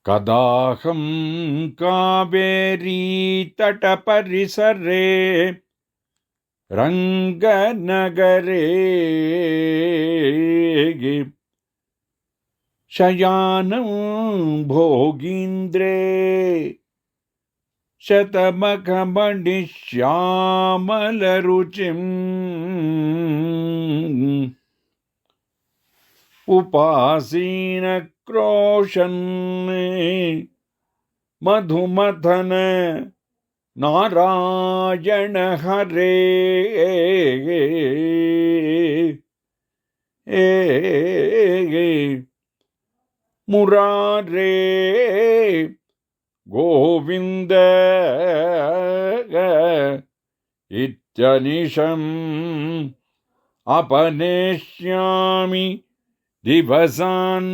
कदाहं कावेरी तटपरिसरे रङ्गनगरे शयानं भोगीन्द्रे शतमखमणिश्यामलरुचिम् उपासीनक्रोशन् मधुमथन नारायण हरे मुरारे गोविन्द इत्यनिशम् अपनेष्यामि दिवसान्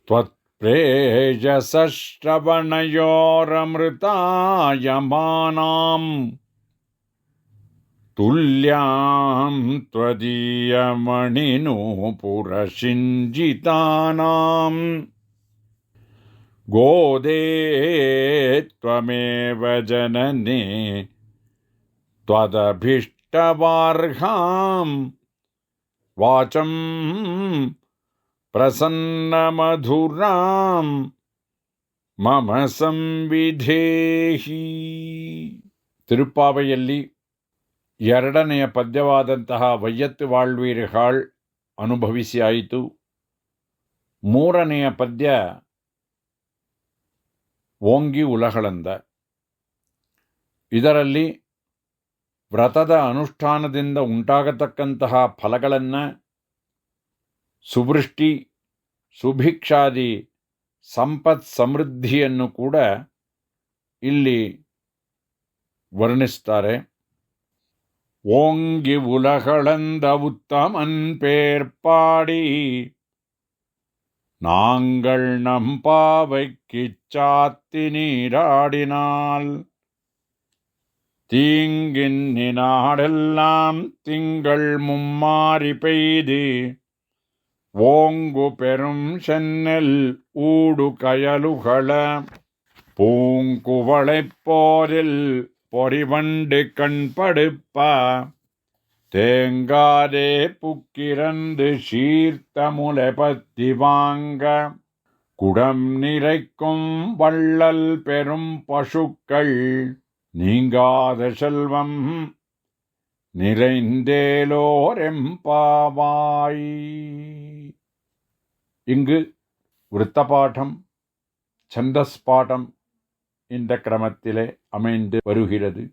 त्वत्प्रेयसश्रवणयोरमृतायमानाम् तुल्यां त्वदीयमणिनूपुरशिञ्जितानां गोदे त्वमेव जनने त्वदभीष्टवार्हां वाचं प्रसन्नमधुरां मम संविधेहि. ತಿರುಪ್ಪಾವೆಯಲ್ಲಿ ಎರಡನೆಯ ಪದ್ಯವಾದಂತಹ ವೈಯತ್ತು வாழ்வீர்கள் ಅನುಭವಿಸಿ ಆಯಿತು. ಮೂರನೆಯ ಪದ್ಯ ಓಂಗಿ ಉಲಗಳಂದ. ಇದರಲ್ಲಿ ವ್ರತದ ಅನುಷ್ಠಾನದಿಂದ ಉಂಟಾಗತಕ್ಕಂತಹ ಫಲಗಳನ್ನು, ಸುವೃಷ್ಟಿ ಸುಭಿಕ್ಷಾದಿ ಸಂಪತ್ ಸಮೃದ್ಧಿಯನ್ನು ಕೂಡ ಇಲ್ಲಿ ವರ್ಣಿಸ್ತಾರೆ. ஓங்கி உலகளந்த உத்தமன் பேர்பாடி நாங்கள் நம்பாவைக்குச் சாத்தி நீராடினால் தீங்கின்னி நாடெல்லாம் திங்கள் மும்மாரி பெய்து ஓங்கு பெரும் சென்னல் ஊடு கயலுகள பூங்குவளைப் போரில் பொறிவண்டு கண்படுப்ப தேங்காதே புக்கிரந்து சீர்த்த முலை பத்தி வாங்க குடம் நிறைக்கும் வள்ளல் பெரும் பசுக்கள் நீங்காத செல்வம் நிறைந்தேலோரெம்பாவாய். இங்கு விருத்தபாடம் சந்தஸ் பாடம் இந்த கிரமத்திலே அமைந்து வருகிறது.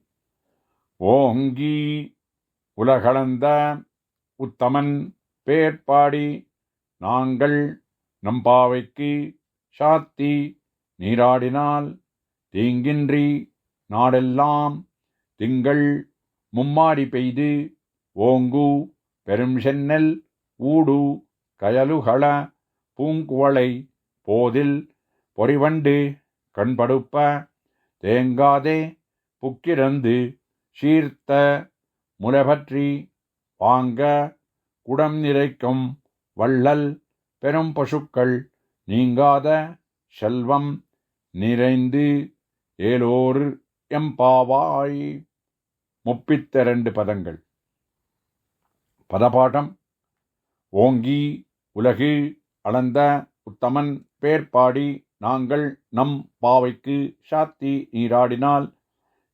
ஓங்கி உலகளந்த உத்தமன் பேர்பாடி நாங்கள் நம்பாவைக்கு சாத்தி நீராடினால் தீங்கின்றி நாடெல்லாம் திங்கள் மும்மாரி பெய்து ஓங்கு பெரும் சென்னல் ஊடு கயலுகள பூங்குவளை போதில் பொறிவண்டு கண்படுப்ப தேங்காதே புக்கிரந்து சீர்த்த முலைபற்றி வாங்க குடம் நிறைக்கும் வள்ளல் பெரும் பசுக்கள் நீங்காத செல்வம் நிறைந்து ஏலோர் எம்பாவாய். 32 பதங்கள். பதபாடம். ஓங்கி உலகு அளந்த உத்தமன் பேர்பாடி நாங்கள் நம் பாவைக்கு சாத்தி நீராடினால்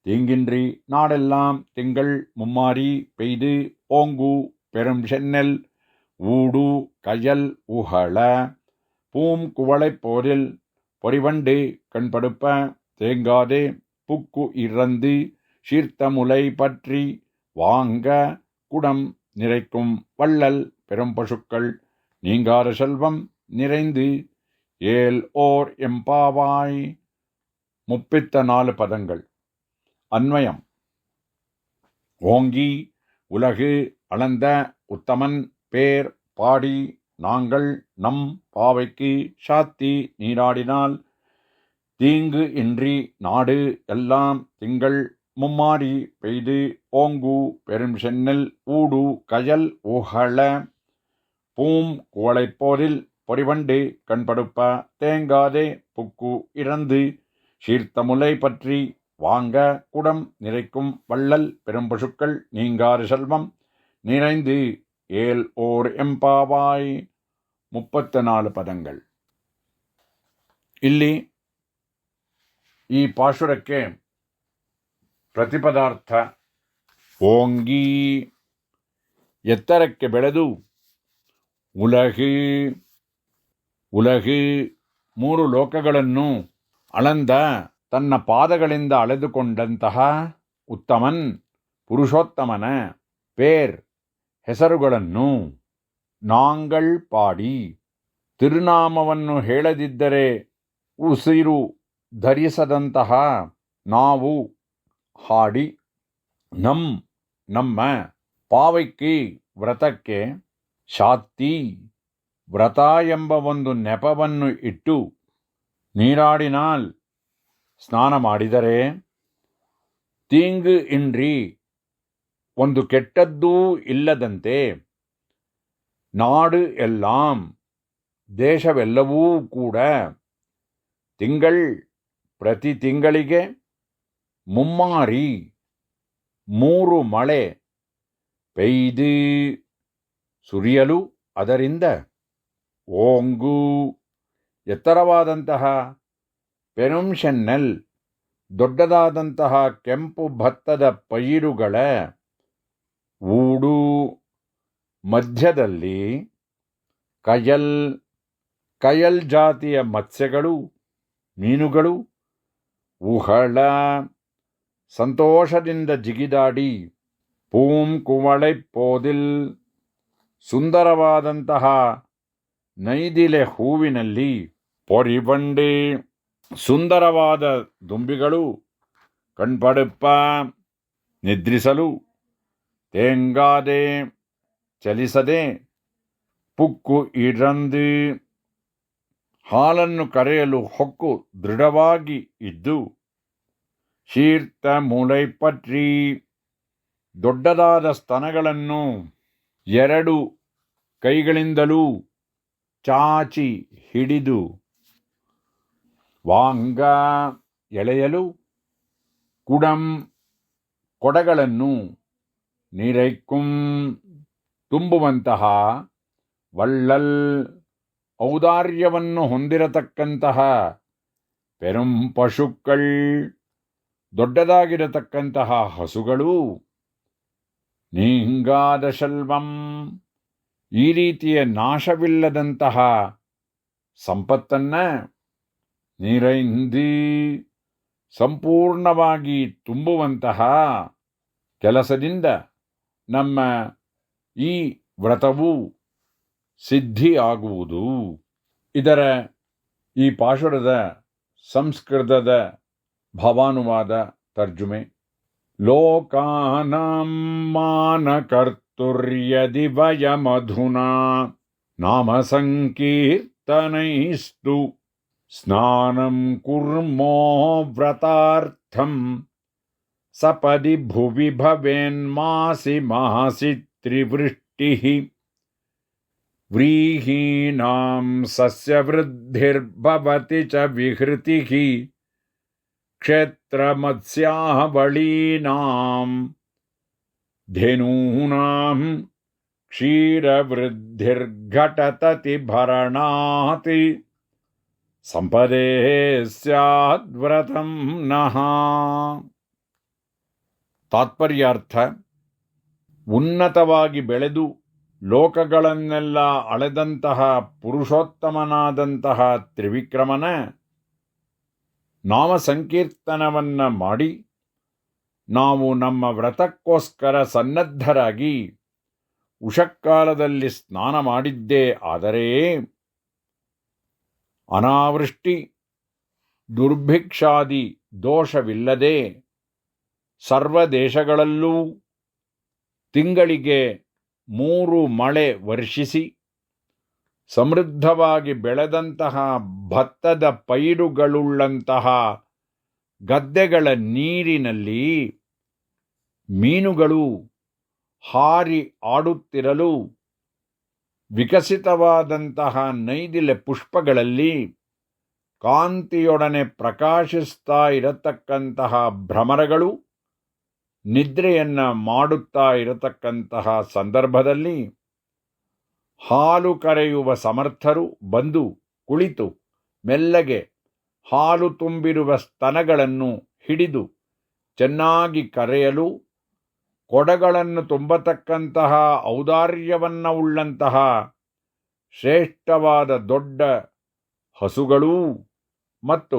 தீங்கின்றி நாடெல்லாம் திங்கள் மும்மாரி பெய்து ஓங்கு பெரும் சென்னல் ஊடு கயல் உகள பூங்குவளைப் போரில் பொறிவண்டு கண்படுப்ப தேங்காதே புக்கு இறந்து சீர்த்த முலை பற்றி வாங்க குடம் நிறைக்கும் வள்ளல் பெரும் பசுக்கள் நீங்காத செல்வம் நிறைந்து ஏல் ஓர் எம்பாவாய். 34 பதங்கள். அன்வயம். ஓங்கி உலகு அளந்த உத்தமன் பேர் பாடி நாங்கள் நம் பாவைக்கு சாத்தி நீராடினால் தீங்கு இன்றி நாடு எல்லாம் திங்கள் மும்மாரி பெய்து ஓங்கு பெரும் சென்னல் ஊடு கயல் ஊஹள பூம் குவளைப்போரில் பொறிவண்டு கண்படுப்ப தேங்காதே புக்கு இறந்து சீர்த்த முலை பற்றி வாங்க குடம் நிறைக்கும் வள்ளல் பெரும்பசுக்கள் நீங்காறு செல்வம் நிறைந்து ஏல் ஓர் ಎಂಪಾವಾಯ್ 34 ಪದಗಳು. ಇಲ್ಲಿ ಈ ಪಾಶುರಕ್ಕೆ ಪ್ರತಿಪದಾರ್ಥ ಓಂಗಿ ಎತ್ತರಕ್ಕೆ ಬೆಳೆದು ಉಲಹು ಉಲಹು 3 ಲೋಕಗಳನ್ನು ಅಳಂದ ತನ್ನ ಪಾದಗಳಿಂದ ಅಳೆದುಕೊಂಡಂತಹ ಉತ್ತಮನ್ ಪುರುಷೋತ್ತಮನ ಪೇರ್ ಹೆಸರುಗಳನ್ನು ನಾಂಗಳ್ ಪಾಡಿ ತಿರುನಾಮವನ್ನು ಹೇಳದಿದ್ದರೆ ಉಸಿರು ಧರಿಸದಂತಹ ನಾವು ಹಾಡಿ ನಮ್ಮ ಪಾವೈಕಿ ವ್ರತಕ್ಕೆ ಶಾತ್ತಿ ವ್ರತ ಎಂಬ ಒಂದು ನೆಪವನ್ನು ಇಟ್ಟು ನೀರಾಡಿನಾಲ್ ಸ್ನಾನ ಮಾಡಿದರೆ ತೀಂಗು ಇನ್ರಿ ಒಂದು ಕೆಟ್ಟದ್ದೂ ಇಲ್ಲದಂತೆ ನಾಡು ಎல்லாம் ದೇಶವೆಲ್ಲವೂ ಕೂಡ ಪ್ರತಿ ತಿಂಗಳಿಗೆ ಮುಮ್ಮಾರಿ 3 ಮಳೆ ಪೆಯ್ದು ಸುರಿಯಲು ಅದರಿಂದ ಓಂಗು ಎತ್ತರವಾದಂತಹ ಪೆರುಂಶೆನ್ನಲ್ ದೊಡ್ಡದಾದಂತಹ ಕೆಂಪು ಭತ್ತದ ಪೈರುಗಳ ಊಡು ಮಧ್ಯದಲ್ಲಿ ಕಯಲ್ ಜಾತಿಯ ಮತ್ಸ್ಯಗಳು ಮೀನುಗಳು ಉಹಳ ಸಂತೋಷದಿಂದ ಜಿಗಿದಾಡಿ ಪೂಂ ಕುವಳೈ ಪೋದಿಲ್ ಸುಂದರವಾದಂತಹ ನೈದಿಲೆ ಹೂವಿನಲ್ಲಿ ಪೊರಿಬಂಡೆ ಸುಂದರವಾದ ದುಂಬಿಗಳು ಕಣ್ಪಡುಪ್ಪ ನಿದ್ರಿಸಲು ತೇಂಗಾದೆ ಚಲಿಸದೆ ಪುಕ್ಕು ಇರಂದು ಹಾಲನ್ನು ಕರೆಯಲು ಹೊಕ್ಕು ದೃಢವಾಗಿ ಇದ್ದು ಶೀರ್ತ ಮೂಲೈಪಟ್ರಿ ದೊಡ್ಡದಾದ ಸ್ತನಗಳನ್ನು 2 ಕೈಗಳಿಂದಲೂ ಚಾಚಿ ಹಿಡಿದು ವಾಂಗ ಎಳೆಯಲು ಕುಡಂ ಕೊಡಗಳನ್ನು ನೀರೈಕ್ಕುಂ ತುಂಬುವಂತಹ ವಳ್ಳಲ್ ಔದಾರ್ಯವನ್ನು ಹೊಂದಿರತಕ್ಕಂತಹ ಪೆರುಂ ಪಶುಕ್ಗಳ್ ದೊಡ್ಡದಾಗಿರತಕ್ಕಂತಹ ಹಸುಗಳು ನೀಂಗಾದ ಶಲ್ವಂ ಈ ರೀತಿಯ ನಾಶವಿಲ್ಲದಂತಹ ಸಂಪತ್ತನ್ನ ನೀರೈಂದಿ ಸಂಪೂರ್ಣವಾಗಿ ತುಂಬುವಂತಹ ಕೆಲಸದಿಂದ ನಮ್ಮ ಈ ವ್ರತವು ಸಿದ್ಧಿಯಾಗುವುದು. ಇದರ ಈ ಪಾಶುರದ ಸಂಸ್ಕೃತದ ಭಾವಾನುವಾದ ತರ್ಜುಮೆ. ಲೋಕಾನಾಂ ಮಾನಕರ್ತುರ್ಯದಿ ವಯಮಧುನಾ ನಾಮ ಸಂಕೀರ್ತನೈಸ್ತು ಸ್ನಾನಂ ಕುರ್ಮೋ ವ್ರತಾರ್ಥಂ ಸಪದಿ ಭುವಿ ಭವೇನ್ಮಾಸಿ ಮಾಸಿ ತ್ರಿವೃಷ್ಟಿಃ ವ್ರೀಹೀನಾಂ ಸಸ್ಯವೃದ್ಧಿರ್ಭವತಿ ಚ ವಿಹೃತಿಃ ಕ್ಷೇತ್ರಮತ್ಸ್ಯಾವಳೀನಾಂ ಧೇನೂನಾಂ ಕ್ಷೀರವೃದ್ಧಿರ್ಘಟತತಿ ಭರಣಾತಿ ಸಂಪದೇ ಸ್ಯಾದ್ವ್ರತಂ ನಃ. ತಾತ್ಪರ್ಯಾರ್ಥ: ಉನ್ನತವಾಗಿ ಬೆಳೆದು ಲೋಕಗಳನ್ನೆಲ್ಲ ಅಳೆದಂತಹ ಪುರುಷೋತ್ತಮನಾದಂತಹ ತ್ರಿವಿಕ್ರಮನ ನಾಮ ಸಂಕೀರ್ತನವನ್ನ ಮಾಡಿ ನಾವು ನಮ್ಮ ವ್ರತಕ್ಕೋಸ್ಕರ ಸನ್ನದ್ಧರಾಗಿ ಉಷಕ್ಕಾಲದಲ್ಲಿ ಸ್ನಾನ ಮಾಡಿದ್ದೇ ಆದರೆ ಅನಾವೃಷ್ಟಿ ದುರ್ಭಿಕ್ಷಾದಿ ದೋಷವಿಲ್ಲದೆ ಸರ್ವ ದೇಶಗಳಲ್ಲೂ ತಿಂಗಳಿಗೆ 3 ಮಳೆ ವರ್ಷಿಸಿ ಸಮೃದ್ಧವಾಗಿ ಬೆಳೆದಂತಹ ಭತ್ತದ ಪೈರುಗಳುಳ್ಳಂತಹ ಗದ್ದೆಗಳ ನೀರಿನಲ್ಲಿ ಮೀನುಗಳು ಹಾರಿ ಆಡುತ್ತಿರಲು ವಿಕಸಿತವಾದಂತಹ ನೈದಿಲೆ ಪುಷ್ಪಗಳಲ್ಲಿ ಕಾಂತಿಯೊಡನೆ ಪ್ರಕಾಶಿಸ್ತಾ ಇರತಕ್ಕಂತಹ ಭ್ರಮರಗಳು ನಿದ್ರೆಯನ್ನು ಮಾಡುತ್ತಾ ಇರತಕ್ಕಂತಹ ಸಂದರ್ಭದಲ್ಲಿ ಹಾಲು ಕರೆಯುವ ಸಮರ್ಥರು ಬಂದು ಕುಳಿತು ಮೆಲ್ಲಗೆ ಹಾಲು ತುಂಬಿರುವ ಸ್ತನಗಳನ್ನು ಹಿಡಿದು ಚೆನ್ನಾಗಿ ಕರೆಯಲು ಕೊಡಗಳನ್ನು ತುಂಬತಕ್ಕಂತಹ ಔದಾರ್ಯವನ್ನು ಉಳ್ಳಂತಹ ಶ್ರೇಷ್ಠವಾದ ದೊಡ್ಡ ಹಸುಗಳೂ ಮತ್ತು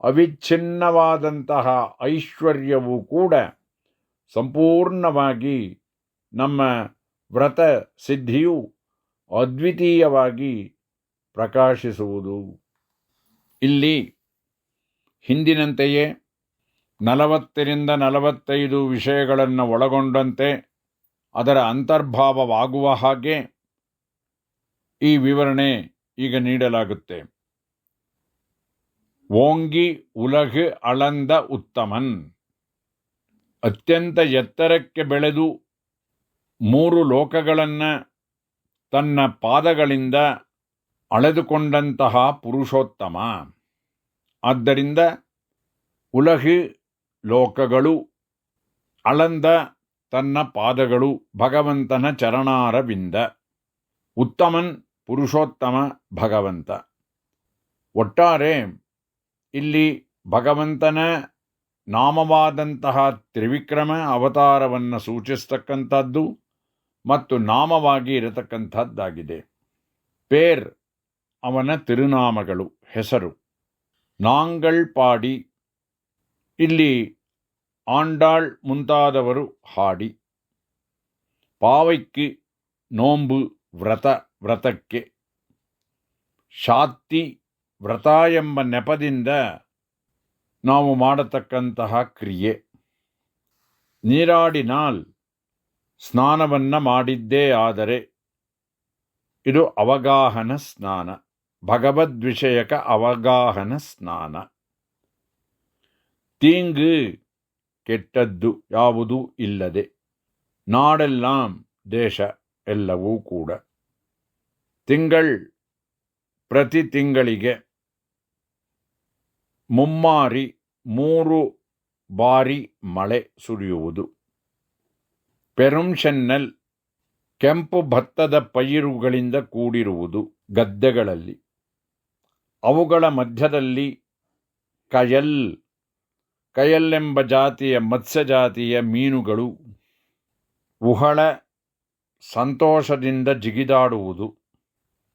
ಅವಿಚ್ಛಿನ್ನವಾದಂತಹ ಐಶ್ವರ್ಯವೂ ಕೂಡ ಸಂಪೂರ್ಣವಾಗಿ ನಮ್ಮ ವ್ರತ ಸಿದ್ಧಿಯು ಅದ್ವಿತೀಯವಾಗಿ ಪ್ರಕಾಶಿಸುವುದು. ಇಲ್ಲಿ ಹಿಂದಿನಂತೆಯೇ 40ರಿಂದ 45 ವಿಷಯಗಳನ್ನು ಒಳಗೊಂಡಂತೆ ಅದರ ಅಂತರ್ಭಾವವಾಗುವ ಹಾಗೆ ಈ ವಿವರಣೆ ಈಗ ನೀಡಲಾಗುತ್ತೆ. ಓಂಗಿ ಉಲಗು ಅಳಂದ ಉತ್ತಮನ್, ಅತ್ಯಂತ ಎತ್ತರಕ್ಕೆ ಬೆಳೆದು 3 ಲೋಕಗಳನ್ನು ತನ್ನ ಪಾದಗಳಿಂದ ಅಳೆದುಕೊಂಡಂತಹ ಪುರುಷೋತ್ತಮ. ಆದ್ದರಿಂದ ಉಲಗು ಲೋಕಗಳು, ಅಳಂದ ತನ್ನ ಪಾದಗಳು ಭಗವಂತನ ಚರಣಾರವಿಂದ, ಉತ್ತಮನ್ ಪುರುಷೋತ್ತಮ ಭಗವಂತ. ಒಟ್ಟಾರೆ ಇಲ್ಲಿ ಭಗವಂತನ ನಾಮವಾದಂತಹ ತ್ರಿವಿಕ್ರಮ ಅವತಾರವನ್ನು ಸೂಚಿಸ್ತಕ್ಕಂಥದ್ದು ಮತ್ತು ನಾಮವಾಗಿ ಇರತಕ್ಕಂಥದ್ದಾಗಿದೆ. ಪೇರ್ ಅವನ ತಿರುನಾಮಗಳು, ಹೆಸರು. ನಾಂಗಳ್ ಪಾಡಿ, ಇಲ್ಲಿ ಆಂಡಾಳ್ ಮುಂತಾದವರು ಹಾಡಿ. ಪಾವೈಕ್ಕಿ ನೋಂಬು ವ್ರತ, ವ್ರತಕ್ಕೆ. ಶಾತ್ತಿ ವ್ರತ ಎಂಬ ನೆಪದಿಂದ ನಾವು ಮಾಡತಕ್ಕಂತಹ ಕ್ರಿಯೆ. ನೀರಾಡಿನಾಲ್ ಸ್ನಾನವನ್ನು ಮಾಡಿದ್ದೇ ಆದರೆ ಇದು ಅವಗಾಹನ ಸ್ನಾನ, ಭಗವದ್ವಿಷಯಕ ಅವಗಾಹನ ಸ್ನಾನ. ತೀಂಗು ಕೆಟ್ಟದ್ದು ಯಾವುದೂ ಇಲ್ಲದೆ, ನಾಡೆಲ್ಲಾಂ ದೇಶ ಎಲ್ಲವೂ ಕೂಡ. ತಿಂಗಳ್ ಪ್ರತಿ ತಿಂಗಳಿಗೆ, ಮುಮ್ಮಾರಿ 3 ಬಾರಿ ಮಳೆ ಸುರಿಯುವುದು. ಪೆರುಂಶೆನ್ನಲ್ ಕೆಂಪು ಭತ್ತದ ಪೈರುಗಳಿಂದ ಕೂಡಿರುವುದು ಗದ್ದೆಗಳಲ್ಲಿ. ಅವುಗಳ ಮಧ್ಯದಲ್ಲಿ ಕಯಲ್, ಕಯಲ್ಲೆಂಬ ಜಾತಿಯ ಮತ್ಸ್ಯ ಜಾತಿಯ ಮೀನುಗಳು ಉಹಳ ಸಂತೋಷದಿಂದ ಜಿಗಿದಾಡುವುದು.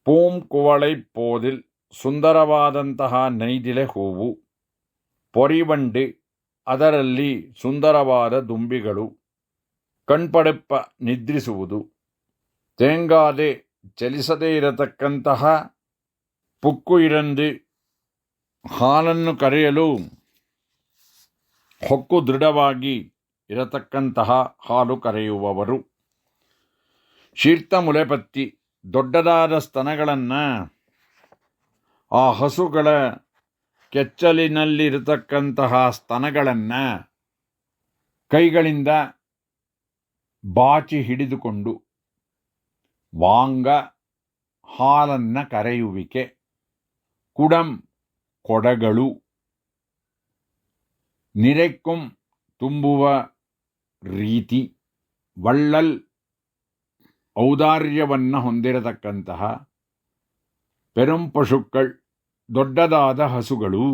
ಪೂಂ ಕುವಳೈ ಪೋದಿಲ್, ಸುಂದರವಾದಂತಹ ನೈದಿಲೆ ಹೂವು. ಪೊರಿವಂಡಿ, ಅದರಲ್ಲಿ ಸುಂದರವಾದ ದುಂಬಿಗಳು. ಕಣ್ಪಡಪ್ಪ, ನಿದ್ರಿಸುವುದು. ತೇಂಗಾದೆ, ಚಲಿಸದೇ ಇರತಕ್ಕಂತಹ ಪುಕ್ಕು ಇರಂದು, ಹಾಲನ್ನು ಕರೆಯಲು ಹೊಕ್ಕು ದೃಢವಾಗಿ ಇರತಕ್ಕಂತಹ ಹಾಲು ಕರೆಯುವವರು. ಶೀರ್ತ ಮುಲೆಪತ್ತಿ, ದೊಡ್ಡದಾದ ಸ್ತನಗಳನ್ನು ಆ ಹಸುಗಳ ಕೆಚ್ಚಲಿನಲ್ಲಿರತಕ್ಕಂತಹ ಸ್ತನಗಳನ್ನು ಕೈಗಳಿಂದ ಬಾಚಿ ಹಿಡಿದುಕೊಂಡು ವಾಂಗ, ಹಾಲನ್ನು ಕರೆಯುವಿಕೆ. ಕುಡಂ, ಕೊಡಗಳು. ನಿರೆಕ್ಕುಂ, ತುಂಬುವ ರೀತಿ. ವಳ್ಳಲ್, ಔದಾರ್ಯವನ್ನು ಹೊಂದಿರತಕ್ಕಂತಹ. ಪೆರುಂಪಶುಕ್ಕಳ್, ದೊಡ್ಡದಾದ ಹಸುಗಳು.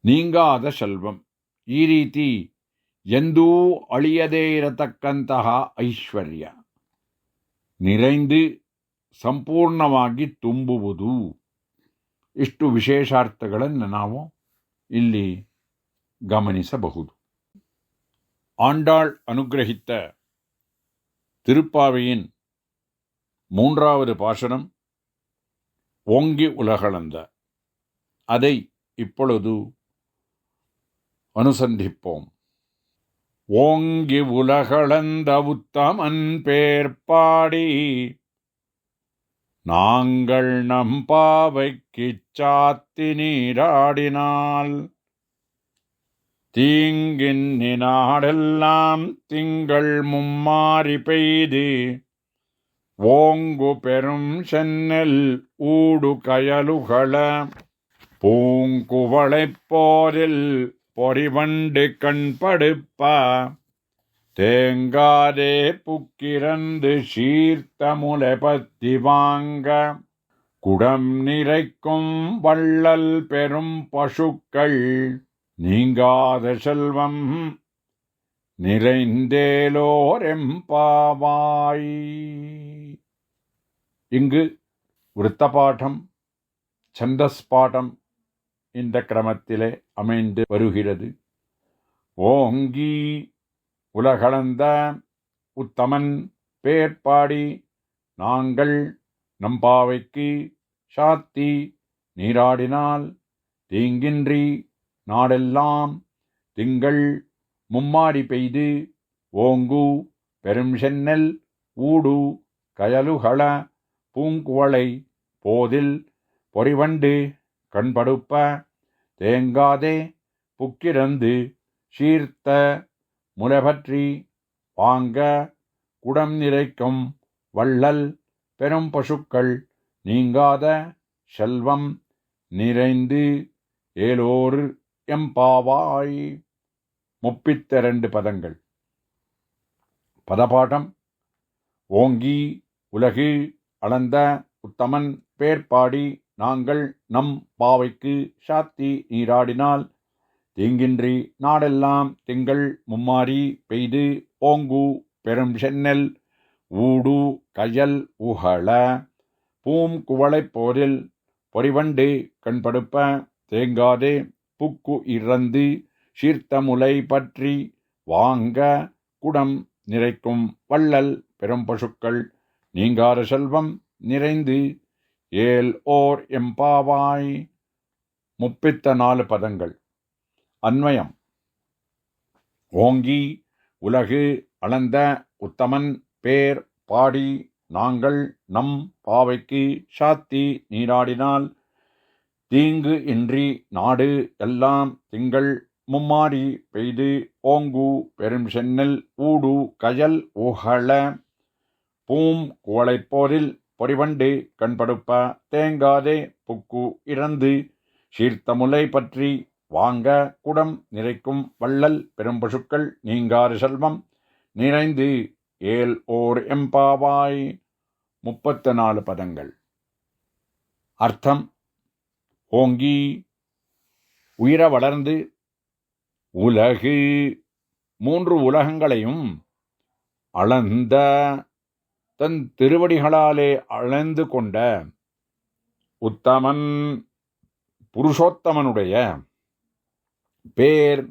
ನೀಂಗಾದ ಶಲ್ವಂ, ಈ ರೀತಿ ಎಂದೂ ಅಳಿಯದೇ ಇರತಕ್ಕಂತಹ ಐಶ್ವರ್ಯ. ನಿರೈಂದು, ಸಂಪೂರ್ಣವಾಗಿ ತುಂಬುವುದು. ಇಷ್ಟು ವಿಶೇಷಾರ್ಥಗಳನ್ನು ನಾವು ಇಲ್ಲಿ கவனிசಬಹುದು. ஆண்டாள் அனுகிரகித்த திருப்பாவையின் 3வது பாசுரம் ஓங்கி உலகளந்த. அதை இப்பொழுது அனுசந்திப்போம். ஓங்கி உலகளந்த உத்தமன் பேர் பாடி நாங்கள் நம் பாவைக்குச் சாத்தி நீராடினால் தீங்கின்னி நாடெல்லாம் திங்கள் மும்மாரி பெய்து ஓங்கு பெரும் சென்னல் ஊடு கயலுகள பூங்குவளைப் போரில் பொறிவண்டு கண்படுப்ப தேங்காதே புக்கிரந்து சீர்த்த முலை பத்தி வாங்க குடம் நிறைக்கும் வள்ளல் பெரும் பசுக்கள் நீங்காத செல்வம் நிறைந்தேலோரெம்பாவாய். இங்கு விருத்தபாடம் சந்தஸ் பாடம் இந்த கிரமத்திலே அமைந்து வருகிறது. ஓங்கி உலகளந்த உத்தமன் பேர்பாடி நாங்கள் நம்பாவைக்கு சாத்தி நீராடினால் தீங்கின்றி நாடெல்லாம் திங்கள் மும்மாரி பெய்து ஓங்கு பெரும் சென்னல் ஊடு கயலுகள பூங்குவளை போதில் பொறிவண்டு கண்படுப்ப தேங்காதே புக்கிரந்து சீர்த்த முலைபற்றி வாங்க குடம் நிறைக்கும் வள்ளல் பெரும் பசுக்கள் நீங்காத செல்வம் நிறைந்து ஏலோர் எம்பாவாய். 32 பதங்கள். பதபாடம். ஓங்கி உலகு அளந்த உத்தமன் பேர்பாடி நாங்கள் நம் பாவைக்கு சாத்தி நீராடினால் தீங்கின்றி நாடெல்லாம் திங்கள் மும்மாரி பெய்து ஓங்கு பெரும் சென்னல் ஊடு கயல் உகள பூங்குவளைப் போரில் பொறிவண்டு கண்படுப்ப தேங்காதே புக்கு இறந்து சீர்த்த முலை பற்றி வாங்க குடம் நிறைக்கும் வள்ளல் பெரும் பசுக்கள் நீங்காத செல்வம் நிறைந்து ஏல் ஓர் எம்பாவாய். 34 பதங்கள். அன்வயம். ஓங்கி உலகு அளந்த உத்தமன் பேர் பாடி நாங்கள் நம் பாவைக்கு சாத்தி நீராடினால் தீங்கு இன்றி நாடு எல்லாம் திங்கள் மும்மாரி பெய்து ஓங்கு பெரும் சென்னல் ஊடு கயல் உகள பூம் குவளைப்போரில் பொறிவண்டு கண்படுப்ப தேங்காதே புக்கு இறந்து சீர்த்த முலை பற்றி வாங்க குடம் நிறைக்கும் வள்ளல் பெரும்பசுக்கள் நீங்காறு செல்வம் நிறைந்து ஏல் ஓர் எம்பாவாய். 34 பதங்கள். அர்த்தம். ஓங்கி உயிர வளர்ந்து உலகு 3 உலகங்களையும் அளந்த தன் திருவடிகளாலே அளந்து கொண்ட உத்தமன் புருஷோத்தமனுடைய பேர்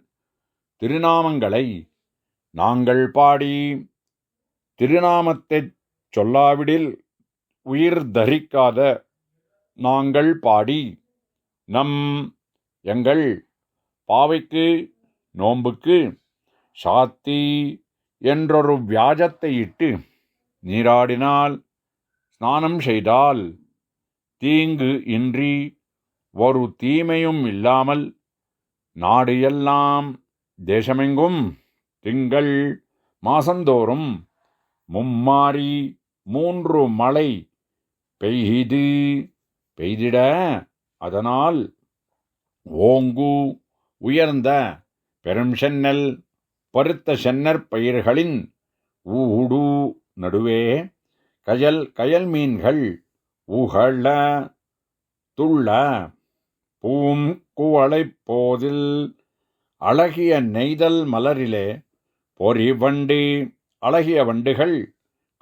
திருநாமங்களை நாங்கள் பாடி திருநாமத்தைச் சொல்லாவிடில் உயிர் தரிக்காத நாங்கள் பாடி நம் எங்கள் பாவைக்கு நோன்புக்கு சாத்தி என்றொரு வியாஜத்தை இட்டு நீராடினால் ஸ்நானம் செய்தால் தீங்கு இன்றி ஒரு தீமையும் இல்லாமல் நாடு எல்லாம் தேசமெங்கும் திங்கள் மாசந்தோறும் மும்மாரி 3 மழை பெய்திட அதனால் ஓங்கு உயர்ந்த பெரும் சென்னல் பருத்த சென்னர் பயிர்களின் ஊடு நடுவே கயல் மீன்கள் உகள துள்ள பூம் குவளைப் போதில் அழகிய நெய்தல் மலரிலே பொறிவண்டு அழகிய வண்டுகள்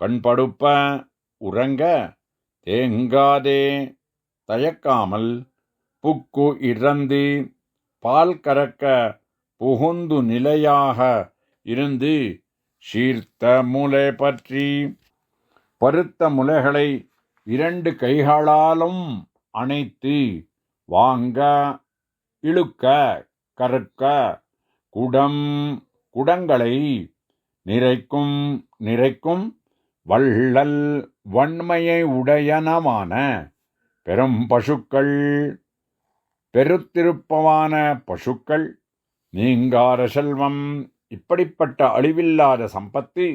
கண்படுப்ப உறங்க தேங்காதே தயக்காமல் புக்கு இறந்து பால் கறக்க புகுந்து நிலையாக இருந்து சீர்த்த முலை பற்றி பருத்த முலைகளை 2 கைகளாலும் அணைத்து வாங்க இழுக்க கறக்க குடங்களை நிறைக்கும் வள்ளல் வன்மையை உடையனமான பெரும் பசுக்கள் பெருத்திருப்பமான பசுக்கள் நீங்காத செல்வம், இப்படிப்பட்ட அழிவில்லாத சம்பத்து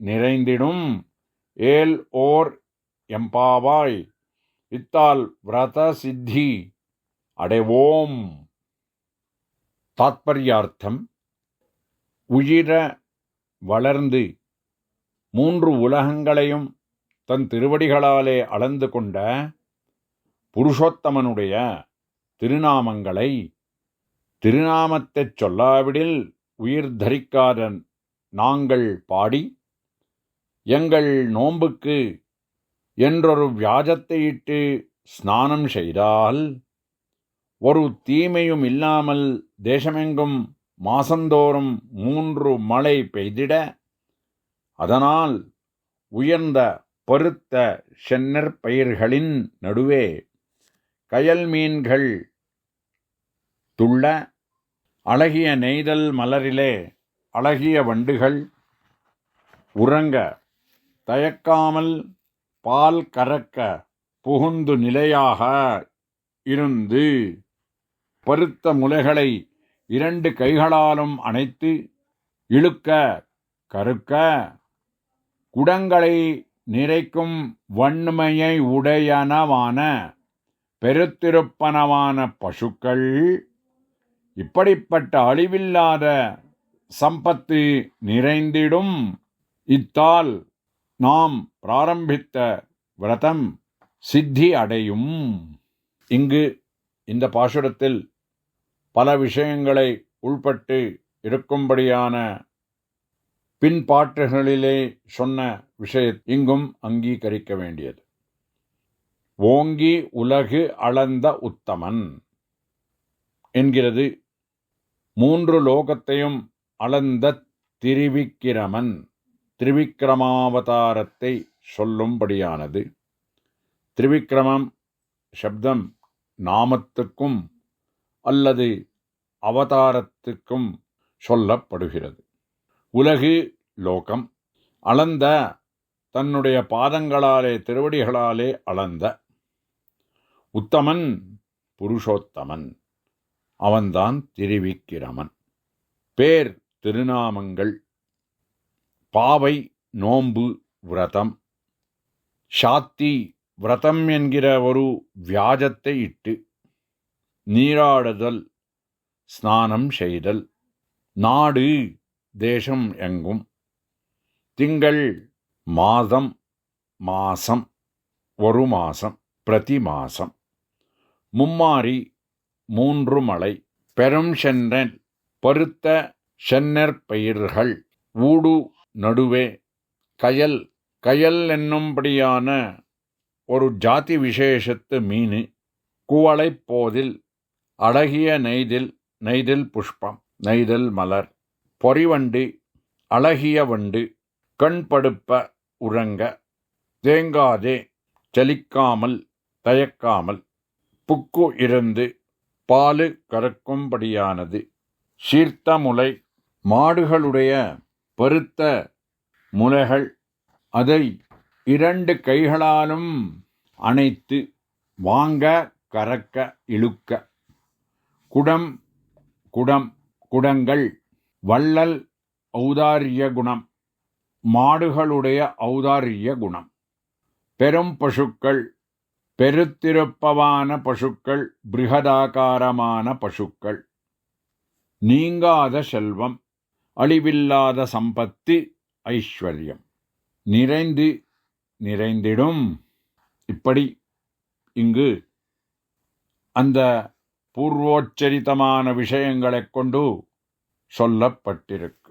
நிறைந்திடும் ஏல் ஓர் எம்பாவாய், இத்தால் விரத சித்தி அடைவோம். தாத்பர்யார்த்தம்: உயிர வளர்ந்து 3 உலகங்களையும் தன் திருவடிகளாலே அளந்து கொண்ட புருஷோத்தமனுடைய திருநாமங்களை திருநாமத்தைச் சொல்லாவிடில் உயிர் தரிக்காத நாங்கள் பாடி, எங்கள் நோன்புக்கு என்றொரு வியாஜத்தையிட்டு ஸ்நானம் செய்தால் ஒரு தீமையும் இல்லாமல் தேசமெங்கும் மாசந்தோறும் 3 மழை பெய்திட, அதனால் உயர்ந்த பருத்த செந்நெற் பயிர்களின் நடுவே கயல் மீன்கள் துள்ள, அழகிய நெய்தல் மலரிலே அழகிய வண்டுகள் உறங்க, தயக்காமல் பால் கறக்க புகுந்து நிலையாக இருந்து பருத்த முலைகளை 2 கைகளாலும் அணைத்து இழுக்க கறுக்க, குடங்களை நிறைக்கும் வன்மையை உடையனவான பெருத்திருப்பனவான பசுக்கள், இப்படிப்பட்ட அழிவில்லாத சம்பத்து நிறைந்திடும் இத்தால் நாம் பிராரம்பித்த விரதம் சித்தி அடையும். இங்கு இந்த பாசுரத்தில் பல விஷயங்களை உள்பட்டு இருக்கும்படியான பின்பாட்டுகளிலே சொன்ன விஷயம் இங்கும் அங்கீகரிக்க வேண்டியது. ஓங்கி உலகு அளந்த உத்தமன் என்கிறது 3 லோகத்தையும் அளந்த திரிவிக்கிரமன், திரிவிக்கிரமாவதாரத்தை சொல்லும்படியானது. திரிவிக்கிரமம் சப்தம் நாமத்துக்கும் அல்லது அவதாரத்துக்கும் சொல்லப்படுகிறது. உலகு லோகம், அளந்த தன்னுடைய பாதங்களாலே திருவடிகளாலே அளந்த உத்தமன் புருஷோத்தமன், அவன்தான் திரிவிக்கிரமன். பேர் திருநாமங்கள்: பாவை நோன்பு விரதம், சாத்தி விரதம் என்கிற ஒரு வியாஜத்தை இட்டு நீராடுதல், ஸ்நானம் செய்தல், நாடு தேசம் எங்கும், திங்கள் மாதம் மாசம் ஒரு மாசம் பிரதி மாசம், மும்மாரி 3 மழை, பெரும் செந்நெல் பருத்த செந்நெற் பயிர்கள், ஊடு நடுவே கயல், கயல் என்னும்படியான ஒரு ஜாதி விசேஷத்து மீன், குவளை போதில் அழகிய நெய்தில் புஷ்பம், நெய்தல் மலர், பொறிவண்டு அழகிய வண்டு, கண்படுப்ப உறங்க, தேங்காதே சலிக்காமல் தயக்காமல், புக்கு இருந்து பாலு கறக்கும்படியானது, சீர்த்த முலை, மாடுகளுடைய பருத்த முலைகள், அதை 2 கைகளாலும் அணைத்து வாங்க கறக்க இழுக்க, குடங்கள், வள்ளல் ஔதாரிய குணம், மாடுகளுடைய ஔதாரிய குணம், பெரும் பசுக்கள், பெருத்திருப்பவான பசுக்கள், பிருகதாகாரமான பசுக்கள், நீங்காத செல்வம், அழிவில்லாத சம்பத்து, ஐஸ்வர்யம், நிறைந்திடும். இப்படி இங்கு அந்த பூர்வோச்சரித்தமான விஷயங்களைக் கொண்டு சொல்லப்பட்டிருக்கு.